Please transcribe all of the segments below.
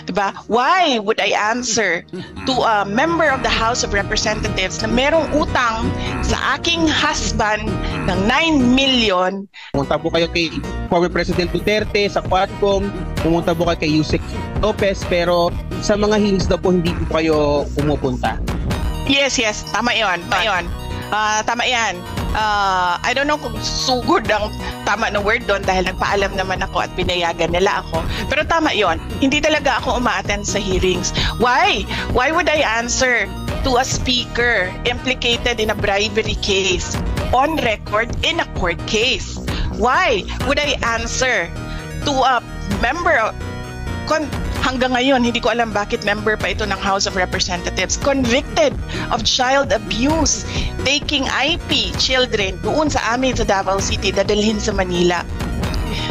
Diba? Why would I answer to a member of the House of Representatives na merong utang sa aking husband ng 9 million? Pumunta po kayo kay former President Duterte sa Quadcom, pumunta po kayo kay Yusek Lopez, pero sa mga hearings daw po hindi po kayo pumupunta. Yes, tama yun. Tama yan. I don't know kung sugod ang tama na word doon dahil nagpaalam naman ako at pinayagan nila ako. Pero tama yon. Hindi talaga ako umaattend sa hearings. Why? Why would I answer to a speaker implicated in a bribery case on record in a court case? Why would I answer to a member of hanggang ngayon, hindi ko alam bakit member pa ito ng House of Representatives, convicted of child abuse, taking IP children doon sa amin sa Davao City, dadalhin sa Manila.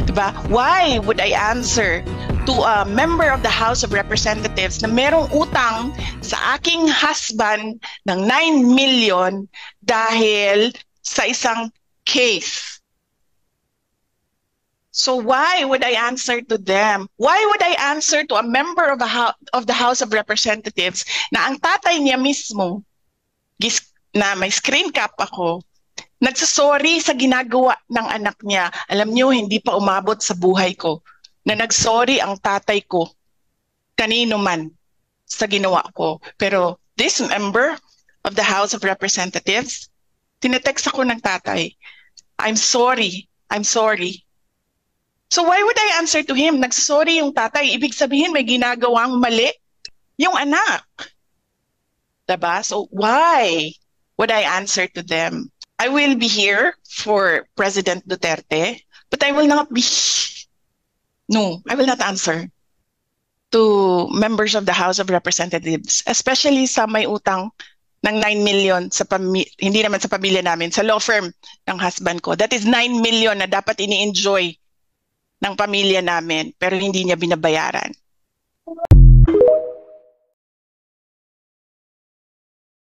Diba? Why would I answer to a member of the House of Representatives na merong utang sa aking husband ng 9 million dahil sa isang case? So why would I answer to them? Why would I answer to a member of the House of Representatives na ang tatay niya mismo, na may screen cap ako, nagsasorry sa ginagawa ng anak niya? Alam niyo, hindi pa umabot sa buhay ko na nagsorry ang tatay ko kanino man sa ginawa ko. Pero this member of the House of Representatives, tinetext ako ng tatay, I'm sorry. So why would I answer to him? Nagsasorry yung tatay. Ibig sabihin may ginagawang mali yung anak. Diba? So why would I answer to them? I will be here for President Duterte, but I will not answer to members of the House of Representatives, especially sa may utang ng 9 million sa hindi naman sa pamilya namin, sa law firm ng husband ko. That is 9 million na dapat ini-enjoy ng pamilya namin pero hindi niya binabayaran.